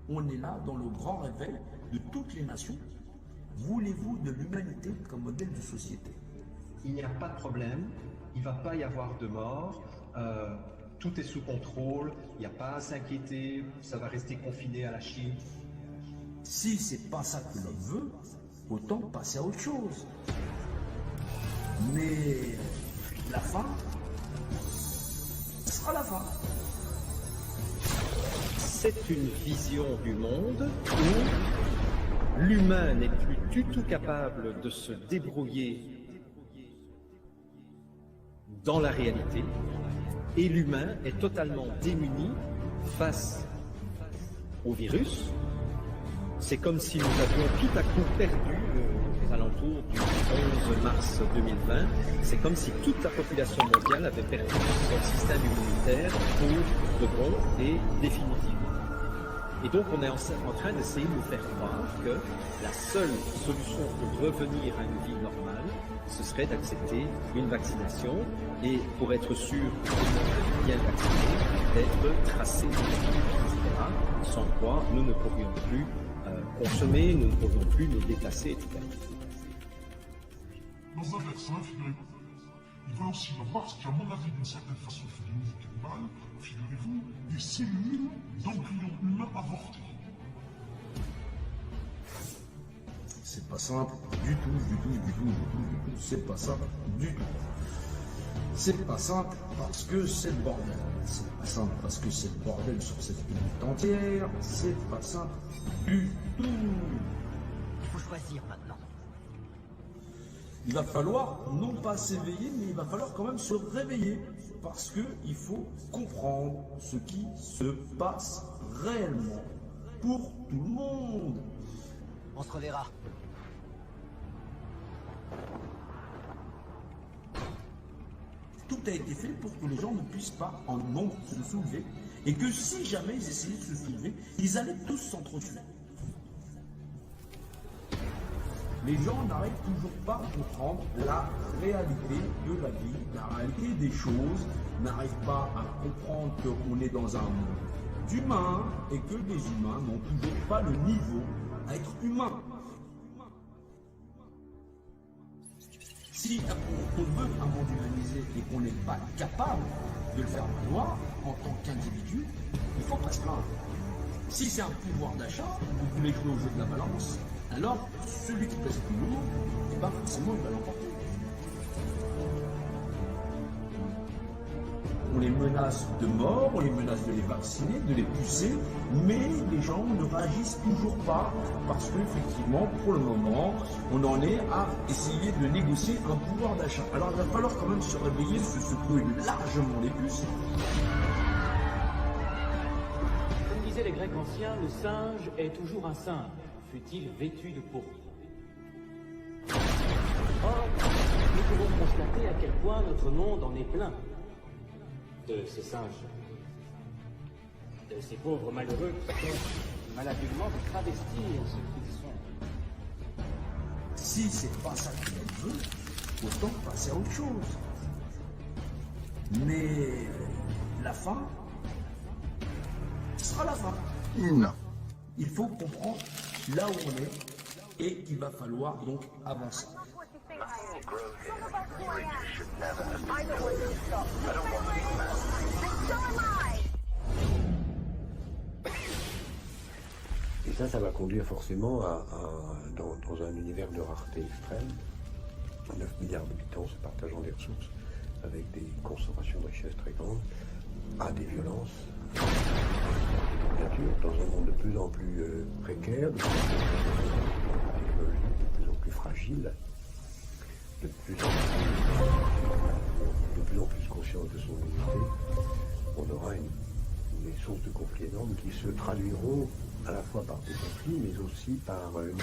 On est là dans le grand réveil de toutes les nations. Voulez-vous de l'humanité comme modèle de société? Il n'y a pas de problème, il ne va pas y avoir de mort, tout est sous contrôle, il n'y a pas à s'inquiéter, ça va rester confiné à la Chine. Si c'est pas ça que l'on veut, autant passer à autre chose. Mais la fin sera la fin. C'est une vision du monde où l'humain n'est plus du tout capable de se débrouiller dans la réalité et l'humain est totalement démuni face au virus. C'est comme si nous avions tout à coup perdu aux alentours du 11 mars 2020. C'est comme si toute la population mondiale avait perdu son système immunitaire pour de bon et définitivement. Et donc on est en train d'essayer de nous faire croire que la seule solution pour revenir à une vie normale, ce serait d'accepter une vaccination et pour être sûr de bien vacciner, d'être tracé, etc. Sans quoi nous ne pourrions plus consommer, nous ne pourrions plus nous déplacer, etc. Dans un vaccin, figurez-vous, il va aussi y avoir ce qui, à mon avis, d'une certaine façon fait une cannibale, figurez-vous, des cellules d'embryons humains avortés. C'est pas simple du tout. C'est pas simple du tout. C'est pas simple parce que c'est le bordel. C'est pas simple parce que c'est le bordel sur cette planète entière. C'est pas simple du tout. Il faut choisir maintenant. Il va falloir non pas s'éveiller, mais il va falloir quand même se réveiller. Parce qu'il faut comprendre ce qui se passe réellement pour tout le monde. On se reverra. Tout a été fait pour que les gens ne puissent pas en nombre se soulever. Et que si jamais ils essayaient de se soulever, ils allaient tous s'entretuer. Les gens n'arrivent toujours pas à comprendre la réalité de la vie, la réalité des choses, n'arrivent pas à comprendre qu'on est dans un monde d'humains et que les humains n'ont toujours pas le niveau à être humains. Si on veut un monde humanisé et qu'on n'est pas capable de le faire valoir en tant qu'individu, il ne faut pas se plaindre. Si c'est un pouvoir d'achat, vous voulez jouer au jeu de la balance, alors celui qui pèse plus lourd, et ben forcément il va l'emporter. On les menace de mort, on les menace de les vacciner, de les pousser, mais les gens ne réagissent toujours pas parce qu'effectivement, pour le moment, on en est à essayer de négocier un pouvoir d'achat. Alors il va falloir quand même se réveiller, se secouer largement les puces. Comme disaient les Grecs anciens, le singe est toujours un singe, fût-il vêtu de peau. Or, nous pouvons constater à quel point notre monde en est plein. De ces singes, de ces pauvres malheureux qui sont maladivement de travestir ce qu'ils sont. Si c'est pas ça que l'on veut, autant passer à autre chose. Mais la fin sera la fin. Non. Il faut comprendre là où on est et qu'il va falloir donc avancer. Et ça va conduire forcément dans un univers de rareté extrême, 9 milliards d'habitants se partageant des ressources, avec des concentrations de richesses très grandes, à des violences, bien sûr, dans un monde de plus en plus précaire, de plus en plus fragile, de plus en plus conscient de son unité, on aura des sources de conflits énormes qui se traduiront à la fois par des conflits, mais aussi par une